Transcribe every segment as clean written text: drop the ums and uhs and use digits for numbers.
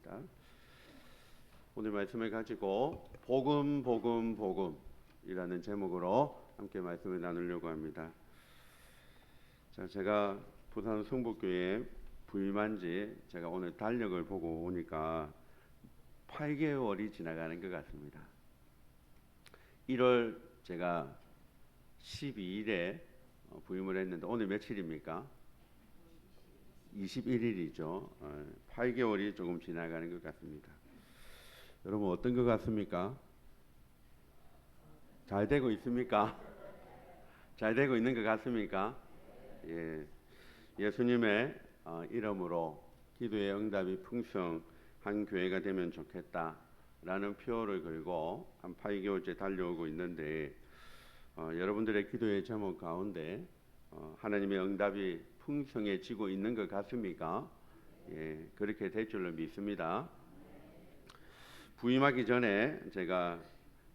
하겠습니다. 오늘 말씀을 가지고 복음 복음 복음이라는 제목으로 함께 말씀을 나누려고 합니다. 자, 제가 부산 성북교회에 부임한 지 제가 오늘 달력을 보고 오니까 8개월이 지나가는 것 같습니다. 1월 제가 12일에 부임을 했는데 오늘 며칠입니까? 21일이죠. 8개월이 조금 지나가는 것 같습니다. 여러분 어떤 것 같습니까? 잘 되고 있습니까? 잘 되고 있는 것 같습니까? 예, 예수님의 이름으로 기도의 응답이 풍성한 교회가 되면 좋겠다라는 표어를 걸고 한 8개월째 달려오고 있는데 여러분들의 기도의 제목 가운데 하나님의 응답이 풍성해지고 있는 것 같습니까? 예, 그렇게 될 줄로 믿습니다. 부임하기 전에 제가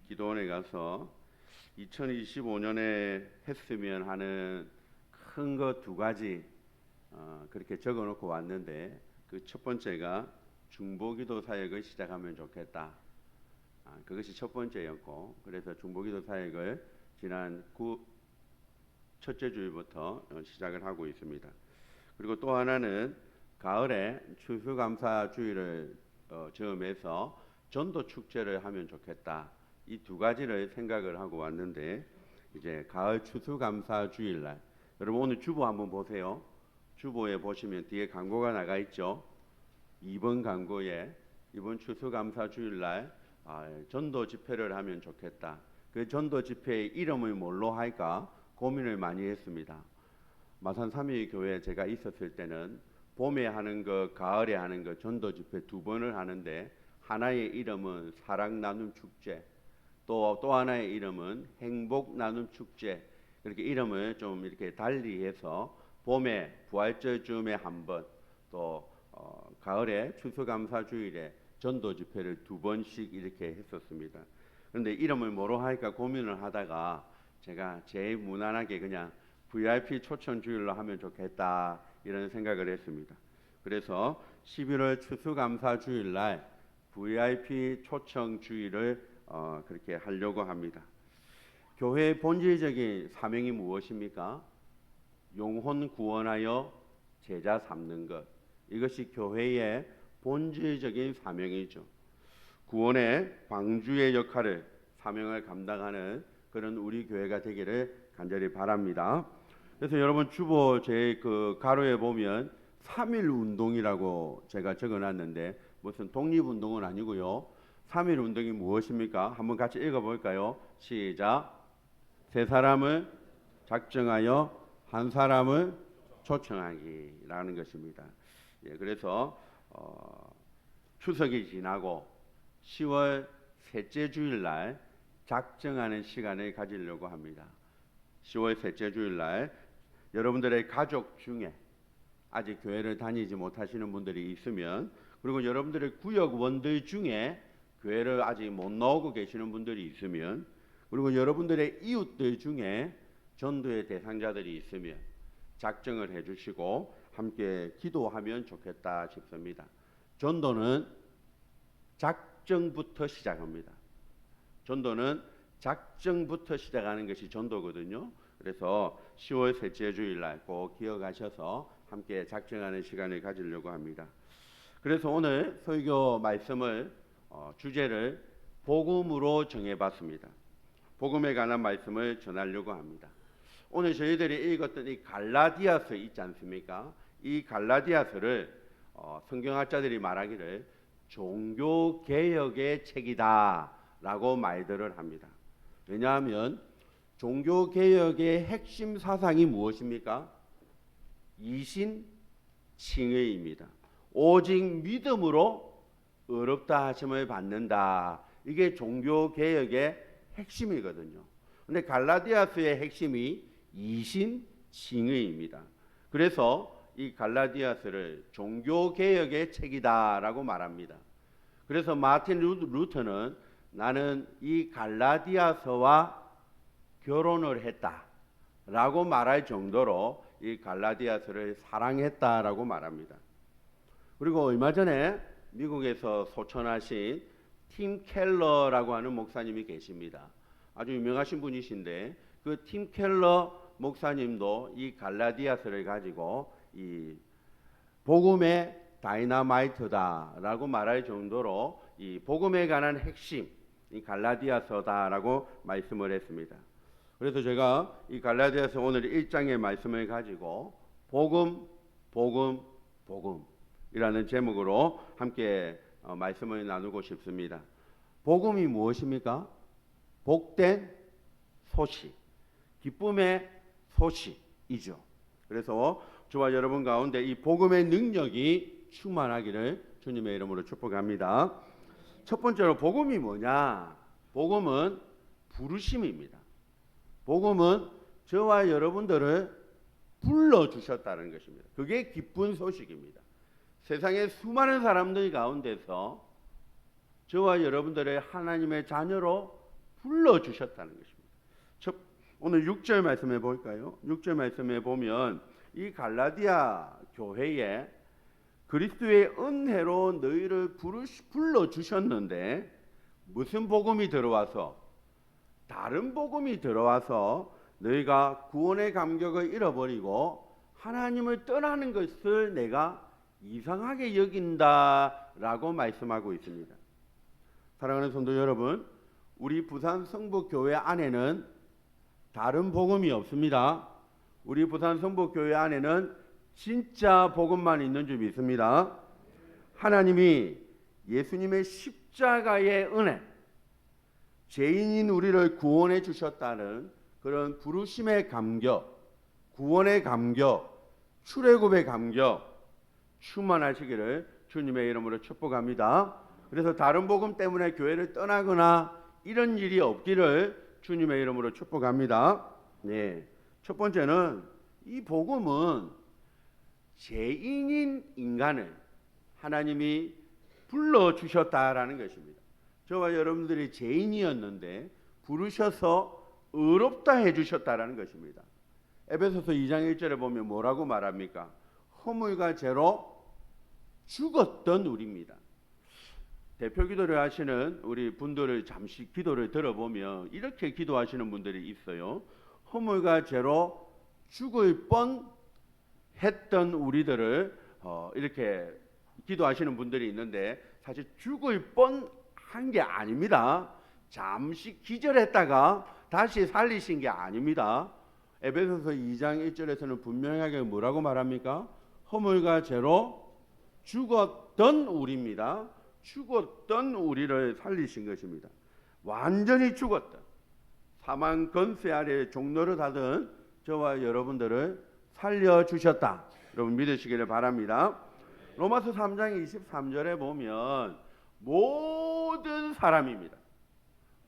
기도원에 가서 2025년에 했으면 하는 큰 거 두 가지 그렇게 적어놓고 왔는데 그 첫 번째가 중보기도 사역을 시작하면 좋겠다. 그것이 첫 번째였고 그래서 중보기도 사역을 지난 첫째 주일부터 시작을 하고 있습니다. 그리고 또 하나는 가을에 추수감사주의를 즈음해서 전도 축제를 하면 좋겠다. 이 두 가지를 생각을 하고 왔는데 이제 가을 추수감사주일날 여러분 오늘 주보 한번 보세요. 주보에 보시면 뒤에 광고가 나가 있죠. 2번 광고에 이번 추수감사주일날 전도 집회를 하면 좋겠다. 그 전도 집회의 이름을 뭘로 할까 고민을 많이 했습니다. 마산 삼위교회에 제가 있었을 때는 봄에 하는 거, 가을에 하는 거 전도 집회 두 번을 하는데 하나의 이름은 사랑 나눔 축제, 또 하나의 이름은 행복 나눔 축제. 그렇게 이름을 좀 이렇게 달리해서 봄에 부활절쯤에 한 번, 또 가을에 추수감사주일에 전도 집회를 두 번씩 이렇게 했었습니다. 그런데 이름을 뭐로 할까 고민을 하다가 제가 제일 무난하게 그냥 VIP 초청주일로 하면 좋겠다 이런 생각을 했습니다. 그래서 11월 추수감사주일날 VIP 초청주일을 그렇게 하려고 합니다. 교회의 본질적인 사명이 무엇입니까? 영혼 구원하여 제자 삼는 것. 이것이 교회의 본질적인 사명이죠. 구원의 방주의 역할을 사명을 감당하는 그런 우리 교회가 되기를 간절히 바랍니다. 그래서 여러분 주보 제 그 가로에 보면 3.1 운동이라고 제가 적어놨는데 무슨 독립운동은 아니고요. 3.1 운동이 무엇입니까? 한번 같이 읽어볼까요? 시작. 세 사람을 작정하여 한 사람을 초청하기라는 것입니다. 예, 그래서 추석이 지나고 10월 셋째 주일날 작정하는 시간을 가지려고 합니다. 10월 셋째 주일날 여러분들의 가족 중에 아직 교회를 다니지 못하시는 분들이 있으면 그리고 여러분들의 구역원들 중에 교회를 아직 못 나오고 계시는 분들이 있으면 그리고 여러분들의 이웃들 중에 전도의 대상자들이 있으면 작정을 해주시고 함께 기도하면 좋겠다 싶습니다. 전도는 작정부터 시작합니다. 전도는 작정부터 시작하는 것이 전도거든요. 그래서 10월 셋째 주일날 꼭 기억하셔서 함께 작정하는 시간을 가지려고 합니다. 그래서 오늘 설교 말씀을 주제를 복음으로 정해봤습니다. 복음에 관한 말씀을 전하려고 합니다. 오늘 저희들이 읽었던 이 갈라디아서 있지 않습니까? 이 갈라디아서를 성경학자들이 말하기를 종교개혁의 책이다 라고 말들을 합니다. 왜냐하면 종교개혁의 핵심 사상이 무엇입니까? 이신칭의입니다. 오직 믿음으로 의롭다 하심을 받는다. 이게 종교개혁의 핵심이거든요. 근데 갈라디아서의 핵심이 이신칭의입니다. 그래서 이 갈라디아서를 종교개혁의 책이다라고 말합니다. 그래서 마틴 루터는 나는 이 갈라디아서와 결혼을 했다라고 말할 정도로 이 갈라디아서를 사랑했다라고 말합니다. 그리고 얼마 전에 미국에서 소천하신 팀 켈러라고 하는 목사님이 계십니다. 아주 유명하신 분이신데 그 팀 켈러 목사님도 이 갈라디아서를 가지고 이 복음의 다이너마이트다라고 말할 정도로 이 복음에 관한 핵심, 이 갈라디아서다라고 말씀을 했습니다. 그래서 제가 이 갈라디아서 오늘 1장의 말씀을 가지고 복음, 복음, 복음이라는 제목으로 함께 말씀을 나누고 싶습니다. 복음이 무엇입니까? 복된 소식, 기쁨의 소식이죠. 그래서 저와 여러분 가운데 이 복음의 능력이 충만하기를 주님의 이름으로 축복합니다. 첫 번째로 복음이 뭐냐? 복음은 부르심입니다. 복음은 저와 여러분들을 불러주셨다는 것입니다. 그게 기쁜 소식입니다. 세상의 수많은 사람들 가운데서 저와 여러분들의 하나님의 자녀로 불러주셨다는 것입니다. 오늘 6절 말씀해 볼까요? 6절 말씀해 보면 이 갈라디아 교회에 그리스도의 은혜로 너희를 불러주셨는데 무슨 복음이 들어와서, 다른 복음이 들어와서 너희가 구원의 감격을 잃어버리고 하나님을 떠나는 것을 내가 이상하게 여긴다라고 말씀하고 있습니다. 사랑하는 성도 여러분, 우리 부산 성북교회 안에는 다른 복음이 없습니다. 우리 부산 성북교회 안에는 진짜 복음만 있는 줄 믿습니다. 하나님이 예수님의 십자가의 은혜, 죄인인 우리를 구원해 주셨다는 그런 부르심의 감격, 구원의 감격, 출애굽의 감격 충만하시기를 주님의 이름으로 축복합니다. 그래서 다른 복음 때문에 교회를 떠나거나 이런 일이 없기를 주님의 이름으로 축복합니다. 네. 첫 번째는 이 복음은 죄인인 인간을 하나님이 불러주셨다라는 것입니다. 저와 여러분들이 죄인이었는데 부르셔서 의롭다 해주셨다라는 것입니다. 에베소서 2장 1절에 보면 뭐라고 말합니까? 허물과 죄로 죽었던 우리입니다. 대표 기도를 하시는 우리 분들을 잠시 기도를 들어보면 이렇게 기도하시는 분들이 있어요. 허물과 죄로 죽을 뻔 했던 우리들을 이렇게 기도하시는 분들이 있는데 사실 죽을 뻔한 게 아닙니다. 잠시 기절했다가 다시 살리신 게 아닙니다. 에베소서 2장 1절에서는 분명하게 뭐라고 말합니까? 허물과 죄로 죽었던 우리입니다. 죽었던 우리를 살리신 것입니다. 완전히 죽었던, 사망 권세 아래 종로를 하던 저와 여러분들을 살려주셨다. 여러분 믿으시기를 바랍니다. 로마서 3장 23절에 보면 모든 사람입니다.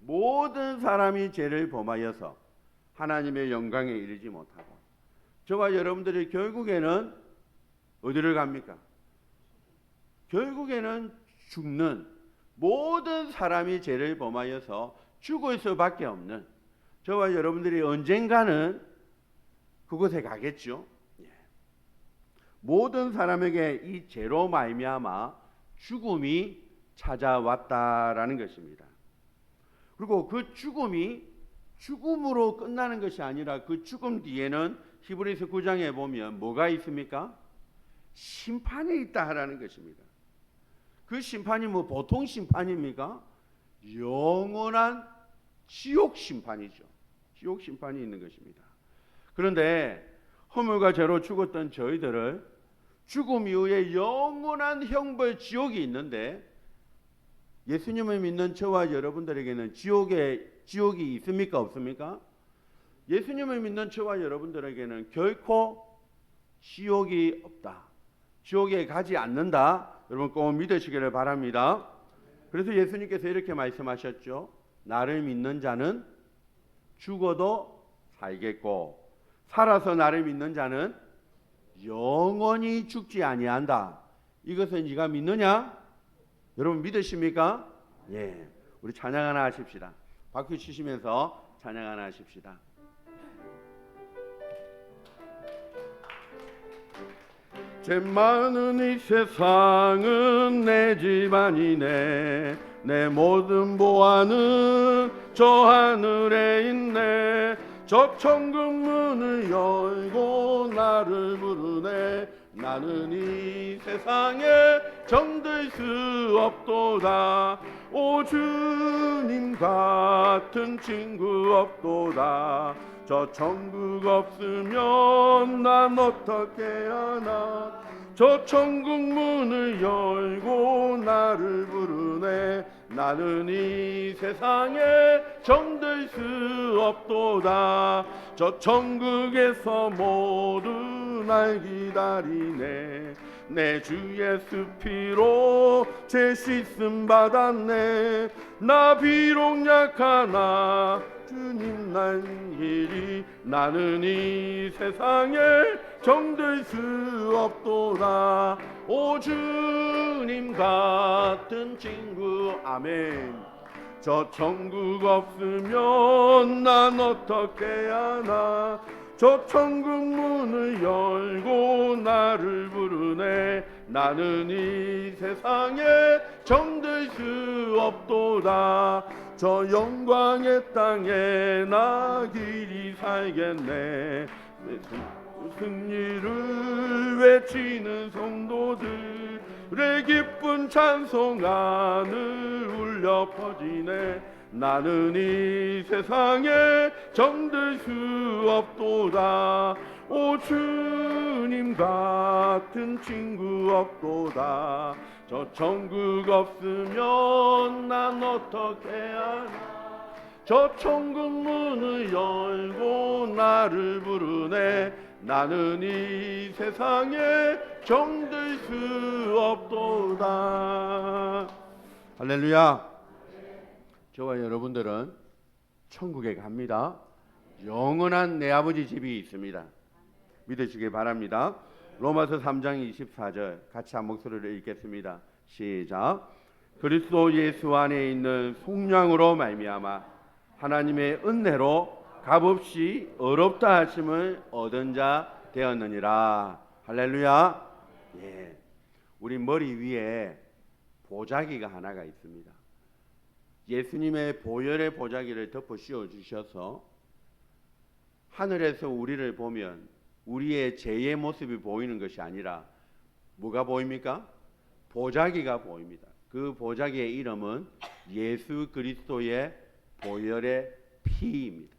모든 사람이 죄를 범하여서 하나님의 영광에 이르지 못하고, 저와 여러분들이 결국에는 어디를 갑니까? 결국에는 죽는, 모든 사람이 죄를 범하여서 죽을 수밖에 없는 저와 여러분들이 언젠가는 그곳에 가겠죠. 모든 사람에게 이 죄로 말미암아 죽음이 찾아왔다라는 것입니다. 그리고 그 죽음이 죽음으로 끝나는 것이 아니라 그 죽음 뒤에는 히브리서 9장에 보면 뭐가 있습니까? 심판이 있다라는 것입니다. 그 심판이 뭐 보통 심판입니까? 영원한 지옥 심판이죠. 지옥 심판이 있는 것입니다. 그런데 허물과 죄로 죽었던 저희들을 죽음 이후에 영원한 형벌 지옥이 있는데, 예수님을 믿는 저와 여러분들에게는 지옥이 있습니까? 없습니까? 예수님을 믿는 저와 여러분들에게는 결코 지옥이 없다. 지옥에 가지 않는다. 여러분 꼭 믿으시기를 바랍니다. 그래서 예수님께서 이렇게 말씀하셨죠. 나를 믿는 자는 죽어도 살겠고 살아서 나를 믿는 자는 영원히 죽지 아니한다. 이것을 네가 믿느냐? 여러분 믿으십니까? 예. 우리 찬양 하나 하십시다. 박수 치시면서 찬양 하나 하십시다. 죄 많은 이 세상은 내 집안이네. 내 모든 보화는 저 하늘에 있네. 저 천국 문을 열고 나를 부르네. 나는 이 세상에 정들 수 없도다. 오 주님 같은 친구 없도다. 저 천국 없으면 난 어떻게 하나. 저 천국 문을 열고 나를 부르네. 나는 이 세상에 정들 수 없도다. 저 천국에서 모두 날 기다리네. 내 주 예수 피로 죄 씻음 받았네. 나 비록 약하나 주님 날 길이. 나는 이 세상에 정들 수 없도다. 오 주님 같은 친구. 아멘. 저 천국 없으면 난 어떻게 하나. 저 천국 문을 열고 나를 부르네. 나는 이 세상에 정들 수 없도다. 저 영광의 땅에 나 길이 살겠네. 승리를 외치는 성도들의 기쁜 찬송 하늘 울려 퍼지네. 나는 이 세상에 정들 수 없도다. 오 주님 같은 친구 없도다. 저 천국 없으면 난 어떻게 하나. 저 천국 문을 열고 나를 부르네. 나는 이 세상에 정들 수 없도다. 할렐루야. 저와 여러분들은 천국에 갑니다. 영원한 내 아버지 집이 있습니다. 믿으시기 바랍니다. 로마서 3장 24절 같이 한 목소리로 읽겠습니다. 시작. 그리스도 예수 안에 있는 속량으로 말미암아 하나님의 은혜로 값없이 어렵다 하심을 얻은 자 되었느니라. 할렐루야. 예. 우리 머리 위에 보자기가 하나가 있습니다. 예수님의 보혈의 보자기를 덮어 씌워 주셔서 하늘에서 우리를 보면 우리의 죄의 모습이 보이는 것이 아니라 뭐가 보입니까? 보자기가 보입니다. 그 보자기의 이름은 예수 그리스도의 보혈의 피입니다.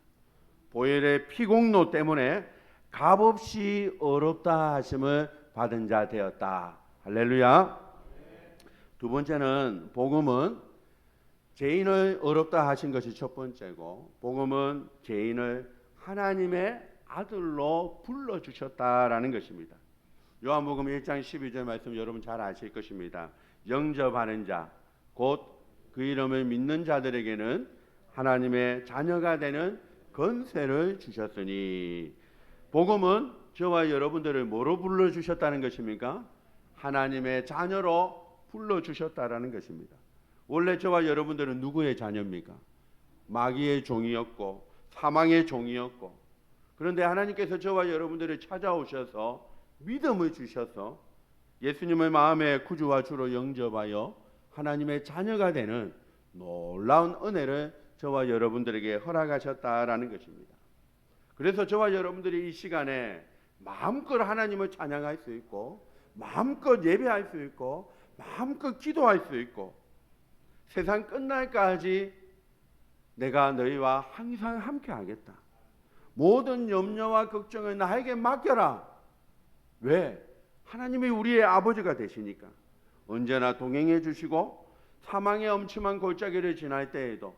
보혈의 피공로 때문에 값없이 어렵다 하심을 받은 자 되었다. 할렐루야. 두 번째는 복음은 죄인을 어렵다 하신 것이 첫 번째고, 복음은 죄인을 하나님의 아들로 불러주셨다라는 것입니다. 요한복음 1장 12절 말씀 여러분 잘 아실 것입니다. 영접하는 자, 곧 그 이름을 믿는 자들에게는 하나님의 자녀가 되는 권세를 주셨으니. 복음은 저와 여러분들을 뭐로 불러주셨다는 것입니까? 하나님의 자녀로 불러주셨다라는 것입니다. 원래 저와 여러분들은 누구의 자녀입니까? 마귀의 종이었고 사망의 종이었고, 그런데 하나님께서 저와 여러분들을 찾아오셔서 믿음을 주셔서 예수님을 마음의 구주와 주로 영접하여 하나님의 자녀가 되는 놀라운 은혜를 저와 여러분들에게 허락하셨다라는 것입니다. 그래서 저와 여러분들이 이 시간에 마음껏 하나님을 찬양할 수 있고, 마음껏 예배할 수 있고, 마음껏 기도할 수 있고, 세상 끝날까지 내가 너희와 항상 함께 하겠다. 모든 염려와 걱정을 나에게 맡겨라. 왜? 하나님이 우리의 아버지가 되시니까. 언제나 동행해 주시고, 사망의 엄침한 골짜기를 지날 때에도,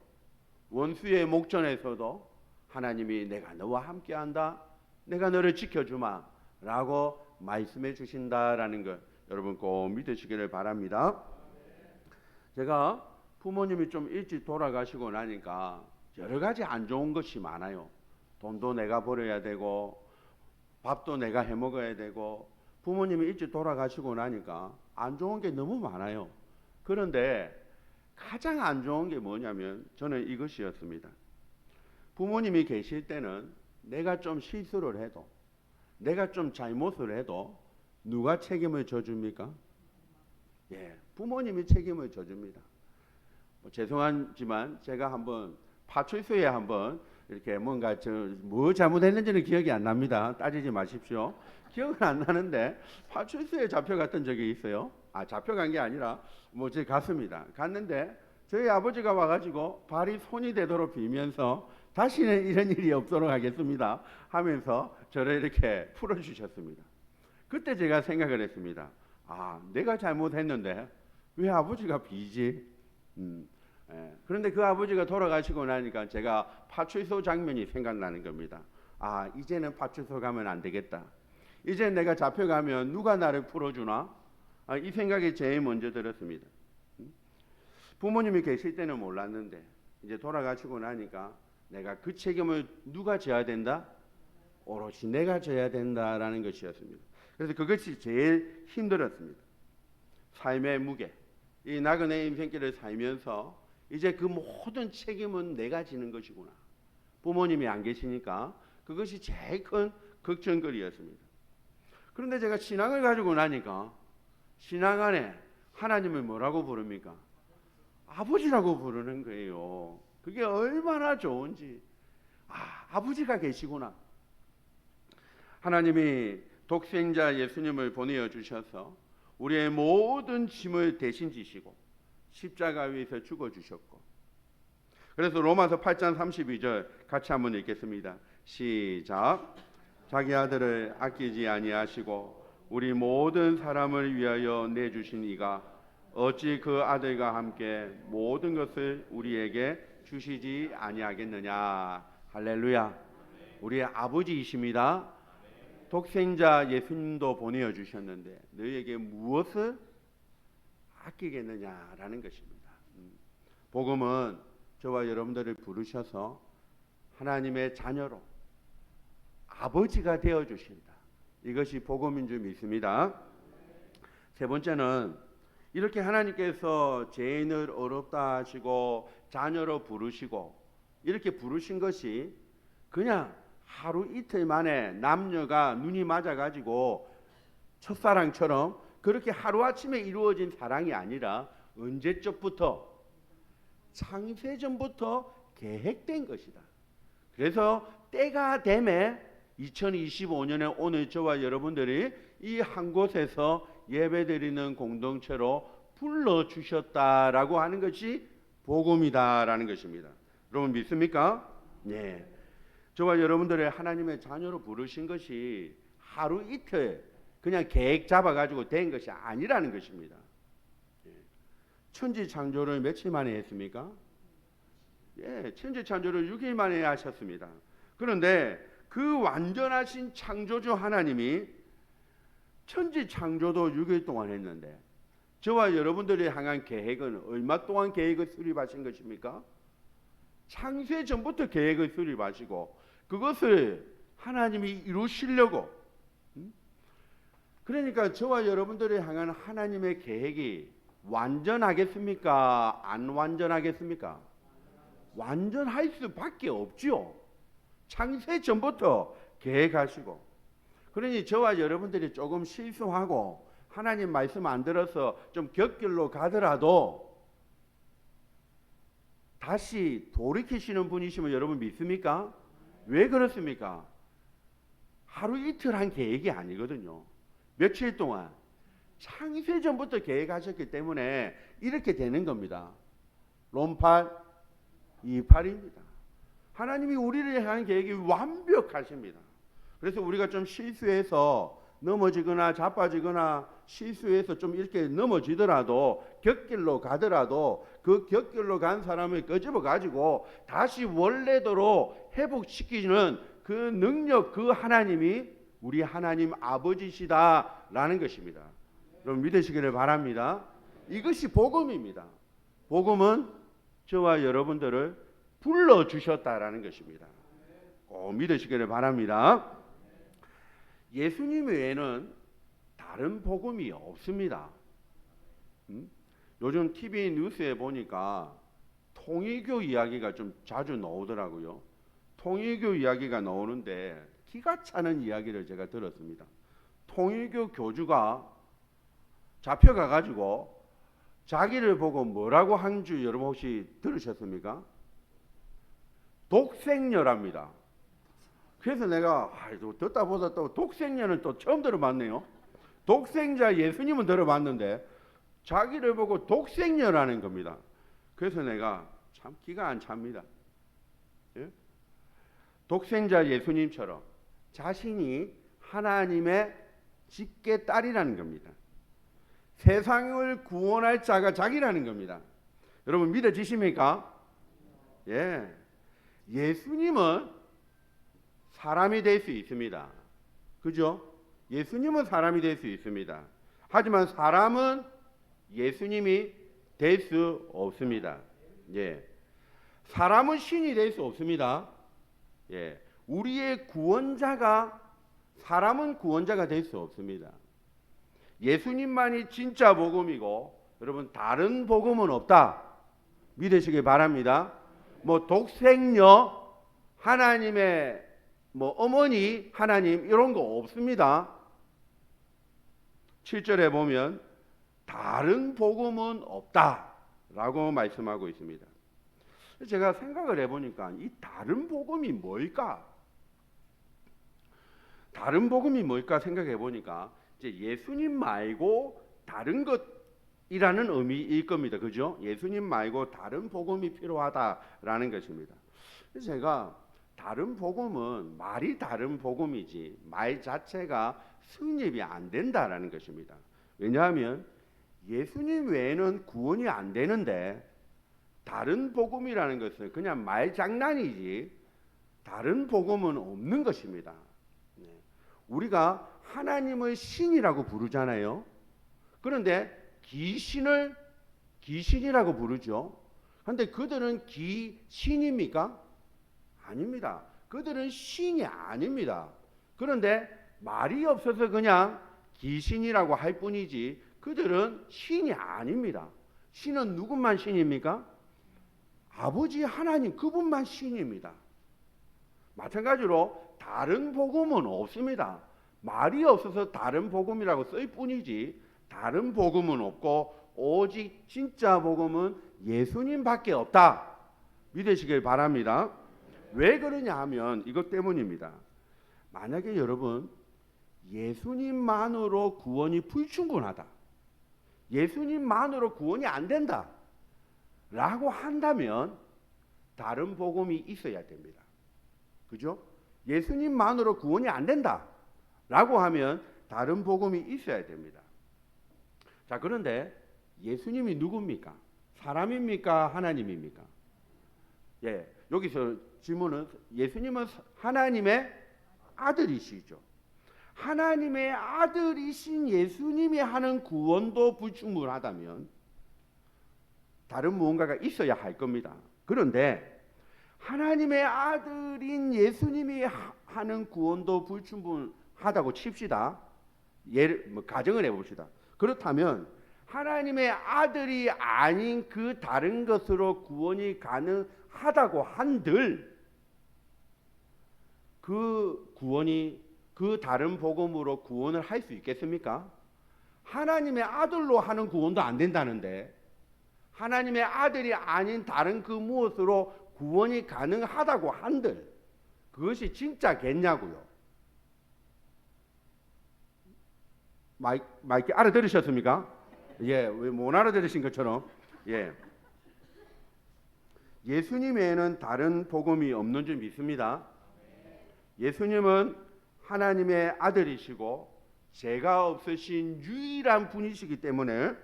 원수의 목전에서도 하나님이 내가 너와 함께한다, 내가 너를 지켜주마 라고 말씀해 주신다라는 걸 여러분 꼭 믿으시기를 바랍니다. 제가 부모님이 좀 일찍 돌아가시고 나니까 여러 가지 안 좋은 것이 많아요. 돈도 내가 벌어야 되고, 밥도 내가 해 먹어야 되고, 부모님이 일찍 돌아가시고 나니까 안 좋은 게 너무 많아요. 그런데 가장 안 좋은 게 뭐냐면 저는 이것이었습니다. 부모님이 계실 때는 내가 좀 실수를 해도, 내가 좀 잘못을 해도 누가 책임을 져줍니까? 예, 부모님이 책임을 져줍니다. 뭐 죄송하지만 제가 한번 파출소에 한번 이렇게 뭔가 뭐 잘못했는지는 기억이 안 납니다. 따지지 마십시오. 기억은 안 나는데 파출소에 잡혀갔던 적이 있어요. 잡혀간 게 아니라 뭐 제가 갔습니다. 갔는데 저희 아버지가 와가지고 발이 손이 되도록 빌면서 다시는 이런 일이 없도록 하겠습니다 하면서 저를 이렇게 풀어주셨습니다. 그때 제가 생각을 했습니다. 내가 잘못했는데 왜 아버지가 비지? 그런데 그 아버지가 돌아가시고 나니까 제가 파출소 장면이 생각나는 겁니다. 이제는 파출소 가면 안 되겠다. 이제 내가 잡혀가면 누가 나를 풀어주나? 이 생각이 제일 먼저 들었습니다. 부모님이 계실 때는 몰랐는데 이제 돌아가시고 나니까 내가 그 책임을 누가 져야 된다? 오롯이 내가 져야 된다라는 것이었습니다. 그래서 그것이 제일 힘들었습니다. 삶의 무게, 이 나그네 인생길을 살면서 이제 그 모든 책임은 내가 지는 것이구나. 부모님이 안 계시니까 그것이 제일 큰 걱정거리였습니다. 그런데 제가 신앙을 가지고 나니까 신앙 안에 하나님을 뭐라고 부릅니까? 아버지라고 부르는 거예요. 그게 얼마나 좋은지. 아버지가 계시구나. 하나님이 독생자 예수님을 보내어 주셔서 우리의 모든 짐을 대신 지시고 십자가 위에서 죽어 주셨고, 그래서 로마서 8장 32절 같이 한번 읽겠습니다. 시작. 자기 아들을 아끼지 아니하시고 우리 모든 사람을 위하여 내주신 이가 어찌 그 아들과 함께 모든 것을 우리에게 주시지 아니하겠느냐. 할렐루야. 우리의 아버지이십니다. 독생자 예수님도 보내어 주셨는데 너희에게 무엇을 아끼겠느냐라는 것입니다. 복음은 저와 여러분들을 부르셔서 하나님의 자녀로 아버지가 되어 주신다. 이것이 복음인 줄 믿습니다. 세 번째는 이렇게 하나님께서 죄인을 어렵다 하시고 자녀로 부르시고 이렇게 부르신 것이 그냥 하루 이틀 만에 남녀가 눈이 맞아가지고 첫사랑처럼 그렇게 하루아침에 이루어진 사랑이 아니라 언제적부터? 창세전부터 계획된 것이다. 그래서 때가 되매 2025년에 오늘 저와 여러분들이 이 한 곳에서 예배드리는 공동체로 불러주셨다라고 하는 것이 복음이다라는 것입니다. 여러분 믿습니까? 네. 저와 여러분들의 하나님의 자녀로 부르신 것이 하루 이틀 그냥 계획 잡아가지고 된 것이 아니라는 것입니다. 천지 창조를 며칠 만에 했습니까? 천지 창조를 6일 만에 하셨습니다. 그런데 그 완전하신 창조주 하나님이 천지 창조도 6일 동안 했는데 저와 여러분들이 향한 계획은 얼마 동안 계획을 수립하신 것입니까? 창세 전부터 계획을 수립하시고 그것을 하나님이 이루시려고, 그러니까 저와 여러분들을 향한 하나님의 계획이 완전하겠습니까? 안 완전하겠습니까? 완전할 수밖에 없죠. 창세 전부터 계획하시고, 그러니 저와 여러분들이 조금 실수하고 하나님 말씀 안 들어서 좀 곁길로 가더라도 다시 돌이키시는 분이시면 여러분 믿습니까? 왜 그렇습니까? 하루 이틀 한 계획이 아니거든요. 며칠 동안 창세 전부터 계획하셨기 때문에 이렇게 되는 겁니다. 롬팔 28입니다. 하나님이 우리를 향한 계획이 완벽하십니다. 그래서 우리가 좀 실수해서 넘어지거나 자빠지거나 실수해서 좀 이렇게 넘어지더라도 곁길로 가더라도 그 곁길로 간 사람을 끄집어 가지고 다시 원래대로 회복시키는 그 능력, 그 하나님이 우리 하나님 아버지시다라는 것입니다. 여러분 믿으시기를 바랍니다. 이것이 복음입니다. 복음은 저와 여러분들을 불러주셨다라는 것입니다. 꼭 믿으시기를 바랍니다. 예수님 외에는 다른 복음이 없습니다. 요즘 TV 뉴스에 보니까 통일교 이야기가 좀 자주 나오더라고요. 통일교 이야기가 나오는데 기가 차는 이야기를 제가 들었습니다. 통일교 교주가 잡혀가 가지고 자기를 보고 뭐라고 한 줄 여러분 혹시 들으셨습니까? 독생녀랍니다. 그래서 내가 듣다 보다 또 독생녀는 또 처음 들어봤네요. 독생자 예수님은 들어봤는데 자기를 보고 독생녀라는 겁니다. 그래서 내가 참 기가 안 찹니다. 예? 독생자 예수님처럼 자신이 하나님의 직계 딸이라는 겁니다. 세상을 구원할 자가 자기라는 겁니다. 여러분 믿어지십니까? 예. 예수님은 사람이 될 수 있습니다. 그죠? 예수님은 사람이 될 수 있습니다. 하지만 사람은 예수님이 될 수 없습니다. 예. 사람은 신이 될 수 없습니다. 예. 우리의 구원자가 사람은 구원자가 될 수 없습니다. 예수님만이 진짜 복음이고 여러분 다른 복음은 없다. 믿으시기 바랍니다. 뭐 독생녀 하나님의 뭐 어머니 하나님 이런 거 없습니다. 7절에 보면 다른 복음은 없다라고 말씀하고 있습니다. 제가 생각을 해보니까 이 다른 복음이 뭘까? 다른 복음이 뭘까 생각해 보니까 이제 예수님 말고 다른 것이라는 의미일 겁니다. 그죠? 예수님 말고 다른 복음이 필요하다라는 것입니다. 제가 다른 복음은 말이 다른 복음이지 말 자체가 성립이 안 된다라는 것입니다. 왜냐하면 예수님 외에는 구원이 안 되는데 다른 복음이라는 것은 그냥 말 장난이지 다른 복음은 없는 것입니다. 우리가 하나님을 신이라고 부르잖아요. 그런데 귀신을 귀신이라고 부르죠. 그런데 그들은 귀신입니까? 아닙니다. 그들은 신이 아닙니다. 그런데 말이 없어서 그냥 귀신이라고 할 뿐이지 그들은 신이 아닙니다. 신은 누구만 신입니까? 아버지 하나님 그분만 신입니다. 마찬가지로 다른 복음은 없습니다. 말이 없어서 다른 복음이라고 쓸 뿐이지 다른 복음은 없고 오직 진짜 복음은 예수님밖에 없다. 믿으시길 바랍니다. 왜 그러냐 하면 이것 때문입니다. 만약에 여러분 예수님만으로 구원이 불충분하다. 예수님만으로 구원이 안 된다. 라고 한다면 다른 복음이 있어야 됩니다. 그죠? 예수님만으로 구원이 안 된다. 라고 하면 다른 복음이 있어야 됩니다. 자, 그런데 예수님이 누굽니까? 사람입니까? 하나님입니까? 예, 여기서 질문은 예수님은 하나님의 아들이시죠. 하나님의 아들이신 예수님이 하는 구원도 불충분하다면 다른 무언가가 있어야 할 겁니다. 그런데 하나님의 아들인 예수님이 하는 구원도 불충분하다고 칩시다. 가정을 해봅시다. 그렇다면 하나님의 아들이 아닌 그 다른 것으로 구원이 가능하다고 한들 그 구원이 그 다른 복음으로 구원을 할 수 있겠습니까? 하나님의 아들로 하는 구원도 안 된다는데 하나님의 아들이 아닌 다른 그 무엇으로 구원이 가능하다고 한들 그것이 진짜겠냐고요. 마이크 알아들으셨습니까? 예, 왜 못 알아들으신 것처럼. 예. 예수님 외에는 다른 복음이 없는 줄 믿습니다. 예수님은 하나님의 아들이시고 죄가 없으신 유일한 분이시기 때문에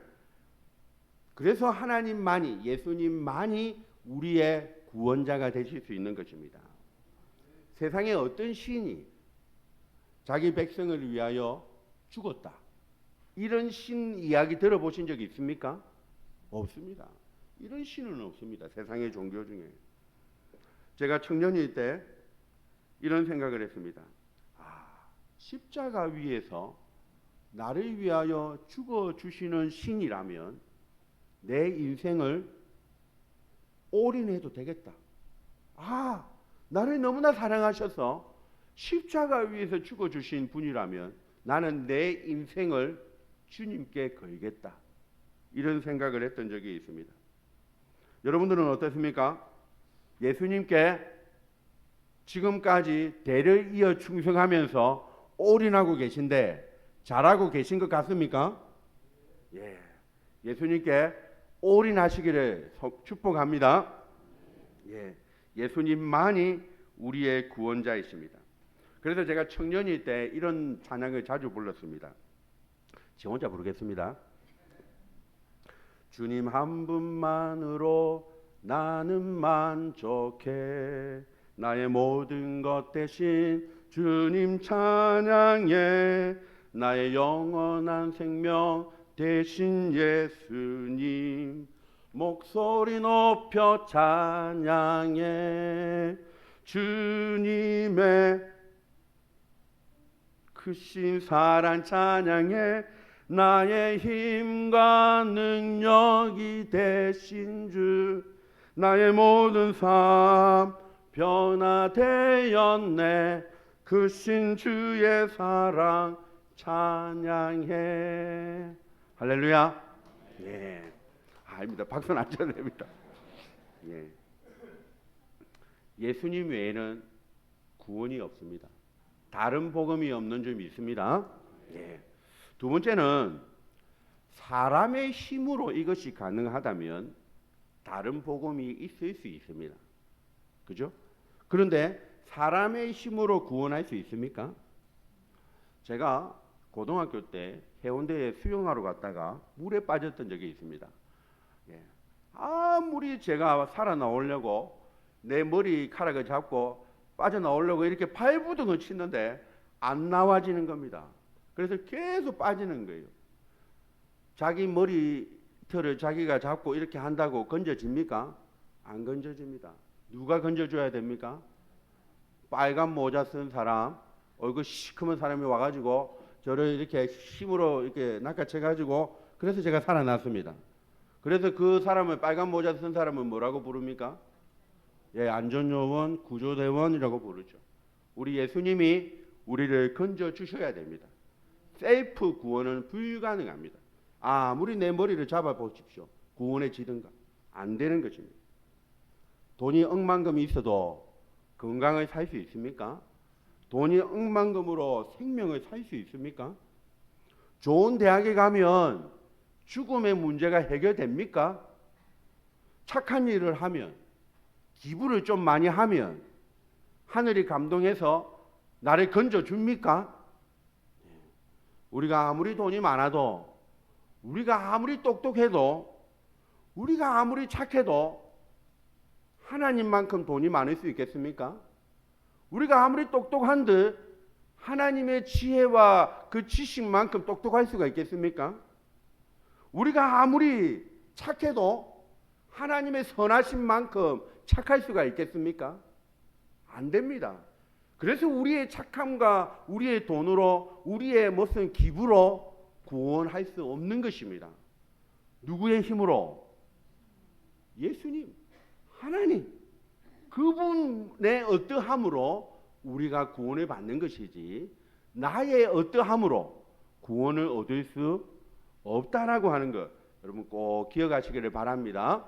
그래서 하나님만이 예수님만이 우리의 구원자가 되실 수 있는 것입니다. 세상에 어떤 신이 자기 백성을 위하여 죽었다. 이런 신 이야기 들어보신 적 있습니까? 없습니다. 이런 신은 없습니다. 세상의 종교 중에. 제가 청년일 때 이런 생각을 했습니다. 십자가 위에서 나를 위하여 죽어주시는 신이라면 내 인생을 올인해도 되겠다. 나를 너무나 사랑하셔서 십자가 위에서 죽어주신 분이라면 나는 내 인생을 주님께 걸겠다. 이런 생각을 했던 적이 있습니다. 여러분들은 어떻습니까? 예수님께 지금까지 대를 이어 충성하면서 올인하고 계신데 잘하고 계신 것 같습니까? 예. 예수님께 올인하시기를 축복합니다. 예. 예수님만이 우리의 구원자이십니다. 그래서 제가 청년일 때 이런 찬양을 자주 불렀습니다. 저 혼자 부르겠습니다. 주님 한 분만으로 나는 만족해. 나의 모든 것 대신 주님 찬양해. 나의 영원한 생명 대신 예수님 목소리 높여 찬양해. 주님의 크신 사랑 찬양해. 나의 힘과 능력이 되신 주 나의 모든 삶 변화되었네. 크신 주의 사랑 찬양해. 할렐루야. 예. 아닙니다. 박수는 안 쳐도 됩니다. 예. 예수님 외에는 구원이 없습니다. 다른 복음이 없는 줄 믿습니다. 예. 두 번째는 사람의 힘으로 이것이 가능하다면 다른 복음이 있을 수 있습니다. 그죠? 그런데 사람의 힘으로 구원할 수 있습니까? 제가 고등학교 때 해운대에 수영하러 갔다가 물에 빠졌던 적이 있습니다. 예. 아무리 제가 살아나오려고 내 머리카락을 잡고 빠져나오려고 이렇게 발부둥을 치는데 안 나와지는 겁니다. 그래서 계속 빠지는 거예요. 자기 머리털을 자기가 잡고 이렇게 한다고 건져집니까? 안 건져집니다. 누가 건져줘야 됩니까? 빨간 모자 쓴 사람, 얼굴 시커먼 사람이 와가지고 저를 이렇게 힘으로 이렇게 낚아채가지고 그래서 제가 살아났습니다. 그래서 그 사람을 빨간 모자 쓴 사람을 뭐라고 부릅니까? 예, 안전요원, 구조대원이라고 부르죠. 우리 예수님이 우리를 건져 주셔야 됩니다. 셀프 구원은 불가능합니다. 아무리 내 머리를 잡아보십시오. 구원해지든가 안 되는 것입니다. 돈이 억만금이 있어도 건강을 살 수 있습니까? 돈이 억만금으로 생명을 살 수 있습니까? 좋은 대학에 가면 죽음의 문제가 해결됩니까? 착한 일을 하면, 기부를 좀 많이 하면 하늘이 감동해서 나를 건져줍니까? 우리가 아무리 돈이 많아도, 우리가 아무리 똑똑해도, 우리가 아무리 착해도 하나님만큼 돈이 많을 수 있겠습니까? 우리가 아무리 똑똑한들 하나님의 지혜와 그 지식만큼 똑똑할 수가 있겠습니까? 우리가 아무리 착해도 하나님의 선하심만큼 착할 수가 있겠습니까? 안 됩니다. 그래서 우리의 착함과 우리의 돈으로, 우리의 무슨 기부로 구원할 수 없는 것입니다. 누구의 힘으로? 예수님, 하나님, 그분의 어떠함으로 우리가 구원을 받는 것이지 나의 어떠함으로 구원을 얻을 수 없다라고 하는 것 여러분 꼭 기억하시기를 바랍니다.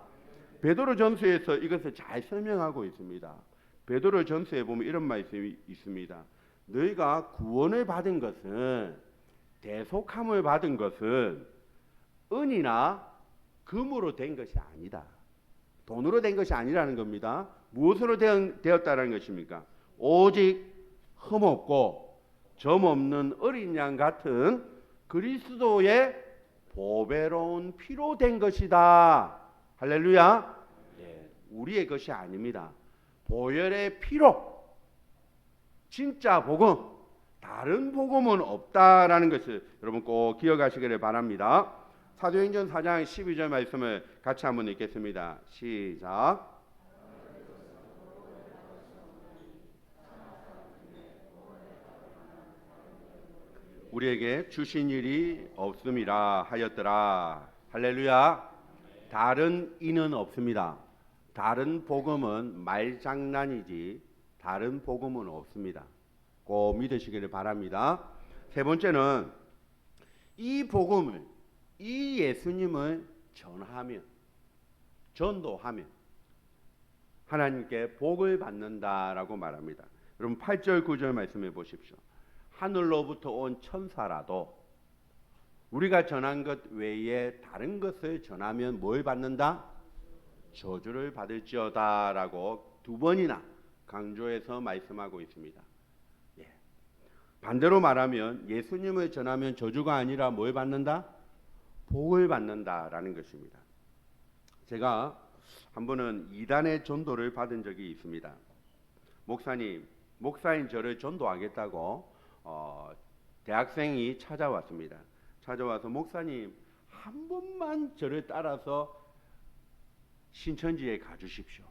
베드로전서에서 이것을 잘 설명하고 있습니다. 베드로전서에 보면 이런 말씀이 있습니다. 너희가 구원을 받은 것은, 대속함을 받은 것은 은이나 금으로 된 것이 아니다. 돈으로 된 것이 아니라는 겁니다. 무엇으로 되었다는 것입니까? 오직 흠없고 점없는 어린 양 같은 그리스도의 보배로운 피로 된 것이다. 할렐루야. 예, 우리의 것이 아닙니다. 보혈의 피로, 진짜 복음, 다른 복음은 없다라는 것을 여러분 꼭 기억하시기를 바랍니다. 사도행전 4장 12절 말씀을 같이 한번 읽겠습니다. 시작. 우리에게 주신 일이 없음이라 하였더라. 할렐루야. 다른 이는 없습니다. 다른 복음은 말장난이지 다른 복음은 없습니다. 꼭 믿으시기를 바랍니다. 세 번째는 이 복음을, 이 예수님을 전하면, 전도하면 하나님께 복을 받는다라고 말합니다. 여러분 8절 9절 말씀해 보십시오. 하늘로부터 온 천사라도 우리가 전한 것 외에 다른 것을 전하면 뭘 받는다? 저주를 받을지어다 라고 두 번이나 강조해서 말씀하고 있습니다. 예. 반대로 말하면 예수님을 전하면 저주가 아니라 뭘 받는다? 복을 받는다라는 것입니다. 제가 한 번은 이단의 전도를 받은 적이 있습니다. 목사인 저를 전도하겠다고 대학생이 찾아왔습니다. 찾아와서 목사님 한 번만 저를 따라서 신천지에 가주십시오.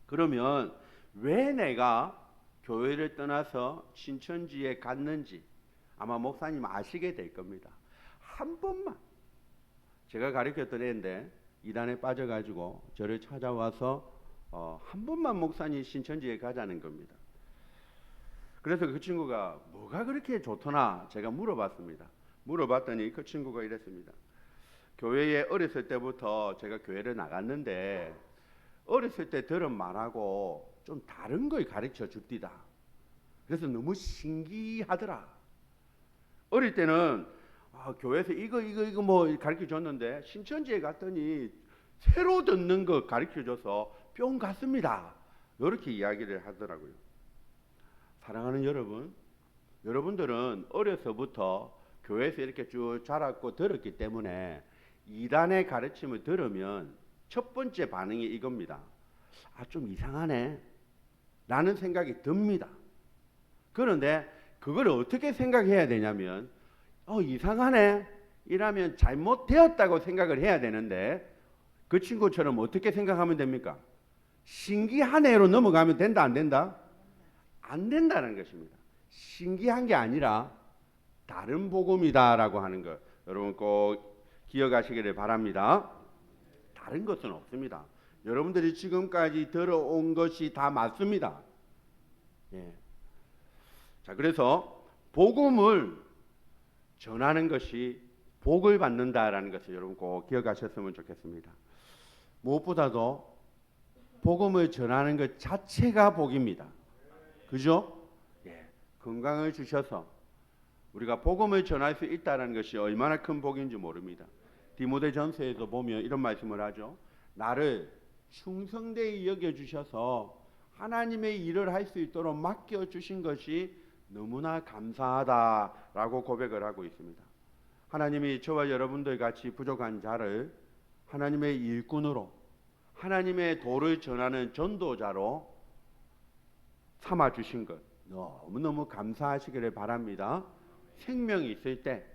그러면 왜 내가 교회를 떠나서 신천지에 갔는지 아마 목사님 아시게 될 겁니다. 한 번만. 제가 가르쳤던 애인데 이단에 빠져가지고 저를 찾아와서 한 번만 목사님 신천지에 가자는 겁니다. 그래서 그 친구가 뭐가 그렇게 좋더나 제가 물어봤습니다. 물어봤더니 그 친구가 이랬습니다. 교회에 어렸을 때부터 제가 교회를 나갔는데 어렸을 때 들은 말하고 좀 다른 걸 가르쳐 줍디다. 그래서 너무 신기하더라. 어릴 때는 교회에서 이거 뭐 가르쳐 줬는데 신천지에 갔더니 새로 듣는 거 가르쳐 줘서 뿅 갔습니다. 이렇게 이야기를 하더라고요. 사랑하는 여러분, 여러분들은 어려서부터 교회에서 이렇게 쭉 자랐고 들었기 때문에 이단의 가르침을 들으면 첫 번째 반응이 이겁니다. 좀 이상하네 라는 생각이 듭니다. 그런데 그걸 어떻게 생각해야 되냐면 이상하네 이라면 잘못되었다고 생각을 해야 되는데 그 친구처럼 어떻게 생각하면 됩니까? 신기하네로 넘어가면 된다 안 된다? 안 된다는 것입니다. 신기한 게 아니라 다른 복음이다라고 하는 것 여러분 꼭 기억하시기를 바랍니다. 다른 것은 없습니다. 여러분들이 지금까지 들어온 것이 다 맞습니다. 예. 자, 그래서 복음을 전하는 것이 복을 받는다라는 것을 여러분 꼭 기억하셨으면 좋겠습니다. 무엇보다도 복음을 전하는 것 자체가 복입니다. 그죠? 예. 건강을 주셔서 우리가 복음을 전할 수 있다는 것이 얼마나 큰 복인지 모릅니다. 디모데전서에도 보면 이런 말씀을 하죠. 나를 충성되이 여겨주셔서 하나님의 일을 할 수 있도록 맡겨주신 것이 너무나 감사하다라고 고백을 하고 있습니다. 하나님이 저와 여러분들 같이 부족한 자를 하나님의 일꾼으로 하나님의 도를 전하는 전도자로 삼아주신 것 너무너무 감사하시기를 바랍니다. 생명이 있을 때,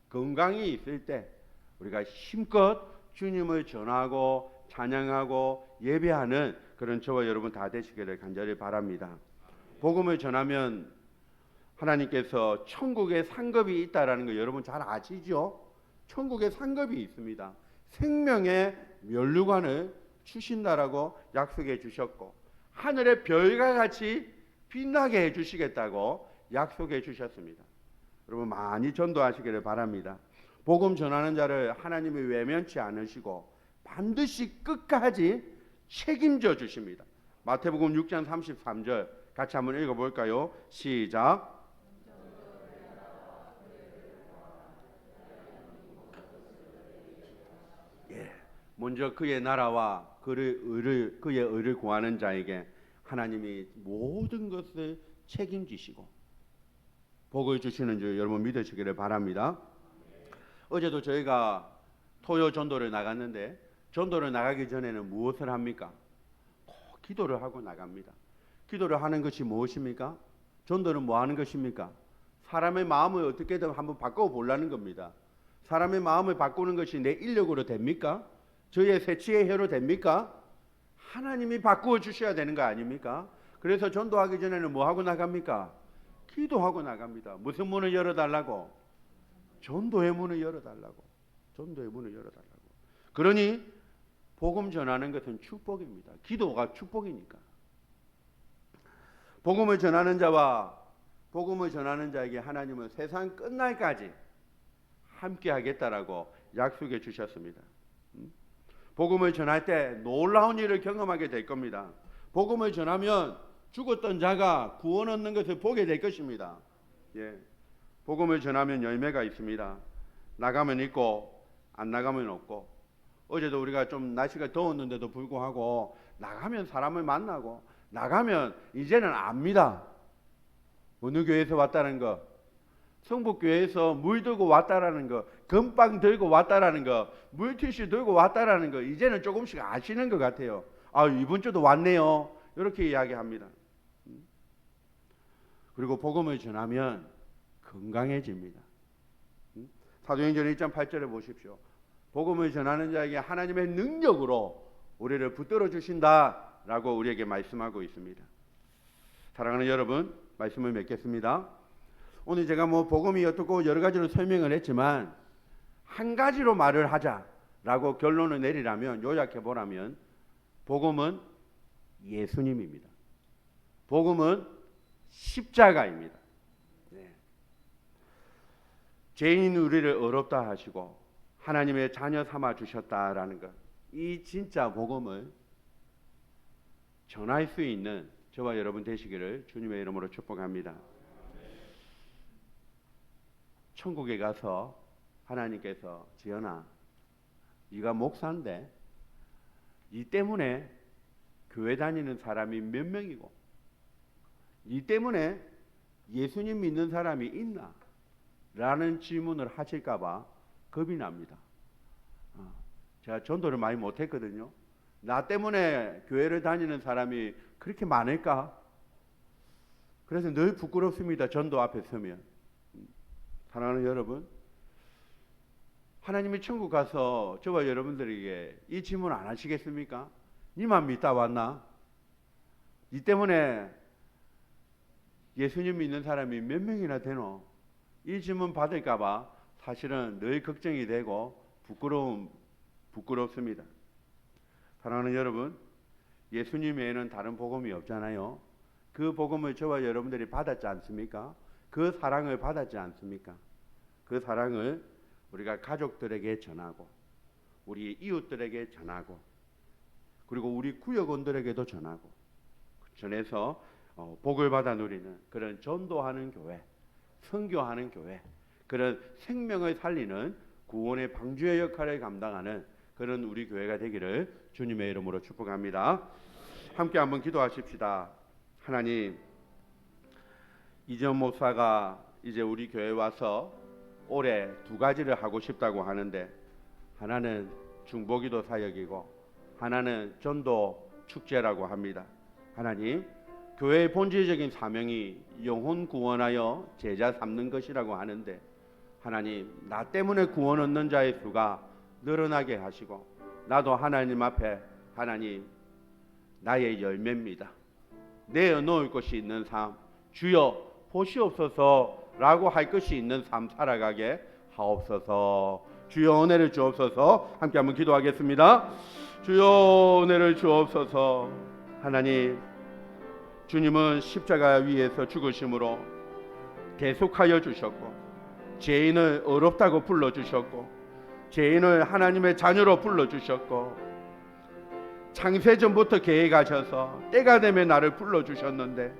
건강이 있을 때 우리가 힘껏 주님을 전하고 찬양하고 예배하는 그런 저와 여러분 다 되시기를 간절히 바랍니다. 복음을 전하면 하나님께서 천국에 상급이 있다라는 거 여러분 잘 아시죠? 천국에 상급이 있습니다. 생명의 면류관을 주신다라고 약속해 주셨고 하늘의 별과 같이 빛나게 해주시겠다고 약속해 주셨습니다. 여러분 많이 전도하시기를 바랍니다. 복음 전하는 자를 하나님이 외면치 않으시고 반드시 끝까지 책임져 주십니다. 마태복음 6장 33절 같이 한번 읽어볼까요? 시작. 먼저 그의 나라와 그의 의를 구하는 자에게 하나님이 모든 것을 책임지시고 복을 주시는 줄 여러분 믿으시기를 바랍니다. 어제도 저희가 토요 전도를 나갔는데 전도를 나가기 전에는 무엇을 합니까? 기도를 하고 나갑니다. 기도를 하는 것이 무엇입니까? 전도는 뭐 하는 것입니까? 사람의 마음을 어떻게든 한번 바꿔보려는 겁니다. 사람의 마음을 바꾸는 것이 내 인력으로 됩니까? 저의 새치의 혀로 됩니까? 하나님이 바꾸어 주셔야 되는 거 아닙니까? 그래서 전도하기 전에는 뭐 하고 나갑니까? 기도하고 나갑니다. 무슨 문을 열어달라고? 전도의 문을 열어달라고. 전도의 문을 열어달라고. 그러니 복음 전하는 것은 축복입니다. 기도가 축복이니까. 복음을 전하는 자와 복음을 전하는 자에게 하나님은 세상 끝날까지 함께 하겠다라고 약속해 주셨습니다. 복음을 전할 때 놀라운 일을 경험하게 될 겁니다. 복음을 전하면 죽었던 자가 구원 얻는 것을 보게 될 것입니다. 예. 복음을 전하면 열매가 있습니다. 나가면 있고 안 나가면 없고, 어제도 우리가 좀 날씨가 더웠는데도 불구하고 나가면 사람을 만나고, 나가면 이제는 압니다. 어느 교회에서 왔다는 거, 성북교회에서 물 들고 왔다라는 거, 금빵 들고 왔다라는 거, 물티슈 들고 왔다라는 거, 이제는 조금씩 아시는 것 같아요. 아, 이번 주도 왔네요. 이렇게 이야기합니다. 그리고 복음을 전하면 건강해집니다. 사도행전 1장 8절에 보십시오. 복음을 전하는 자에게 하나님의 능력으로 우리를 붙들어 주신다라고 우리에게 말씀하고 있습니다. 사랑하는 여러분, 말씀을 맺겠습니다. 오늘 제가 복음이 어떻고 여러 가지로 설명을 했지만, 한 가지로 말을 하자라고 결론을 내리라면, 요약해 보라면, 복음은 예수님입니다. 복음은 십자가입니다. 네. 죄인 우리를 의롭다 하시고 하나님의 자녀 삼아 주셨다라는 것, 이 진짜 복음을 전할 수 있는 저와 여러분 되시기를 주님의 이름으로 축복합니다. 천국에 가서 하나님께서 지연아, 네가 목사인데 네 때문에 교회 다니는 사람이 몇 명이고 네 때문에 예수님 믿는 사람이 있나? 라는 질문을 하실까 봐 겁이 납니다. 제가 전도를 많이 못했거든요. 나 때문에 교회를 다니는 사람이 그렇게 많을까? 그래서 늘 부끄럽습니다. 전도 앞에 서면. 사랑하는 여러분, 하나님이 천국 가서 저와 여러분들에게 이 질문 안 하시겠습니까? 니만 믿다 왔나? 니 때문에 예수님 믿는 사람이 몇 명이나 되노? 이 질문 받을까 봐 사실은 늘 걱정이 되고 부끄럽습니다. 사랑하는 여러분, 예수님 외에는 다른 복음이 없잖아요. 그 복음을 저와 여러분들이 받았지 않습니까? 그 사랑을 받았지 않습니까? 그 사랑을 우리가 가족들에게 전하고, 우리 이웃들에게 전하고, 그리고 우리 구역원들에게도 전해서 복을 받아 누리는 그런 전도하는 교회, 선교하는 교회, 그런 생명을 살리는 구원의 방주의 역할을 감당하는 그런 우리 교회가 되기를 주님의 이름으로 축복합니다. 함께 한번 기도하십시다. 하나님, 이전 목사가 이제 우리 교회에 와서 올해 2가지를 하고 싶다고 하는데, 하나는 중보기도 사역이고 하나는 전도 축제라고 합니다. 하나님, 교회의 본질적인 사명이 영혼 구원하여 제자 삼는 것이라고 하는데, 하나님, 나 때문에 구원 얻는 자의 수가 늘어나게 하시고, 나도 하나님 앞에, 하나님, 나의 열매입니다. 내어 놓을 것이 있는 삶, 주여 보시옵소서라고 할 것이 있는 삶 살아가게 하옵소서. 주여 은혜를 주옵소서. 함께 한번 기도하겠습니다. 주여 은혜를 주옵소서. 하나님, 주님은 십자가 위에서 죽으심으로 대속하여 주셨고, 죄인을 의롭다고 불러주셨고, 죄인을 하나님의 자녀로 불러주셨고, 창세전부터 계획하셔서 때가 되면 나를 불러주셨는데,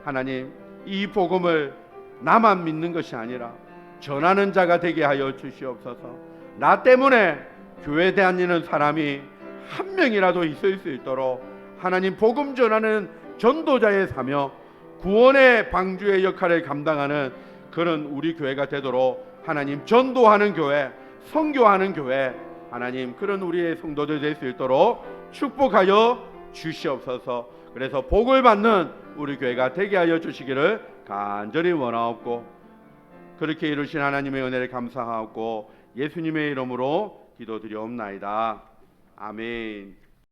하나님, 이 복음을 나만 믿는 것이 아니라 전하는 자가 되게 하여 주시옵소서. 나 때문에 교회 다니는 사람이 한 명이라도 있을 수 있도록 하나님, 복음 전하는 전도자의 사명, 구원의 방주의 역할을 감당하는 그런 우리 교회가 되도록 하나님, 전도하는 교회, 선교하는 교회, 하나님, 그런 우리의 성도들 될 수 있도록 축복하여 주시옵소서. 그래서 복을 받는 우리 교회가 되게 하여 주시기를 간절히 원하옵고, 그렇게 이루신 하나님의 은혜를 감사하옵고 예수님의 이름으로 기도드리옵나이다. 아멘.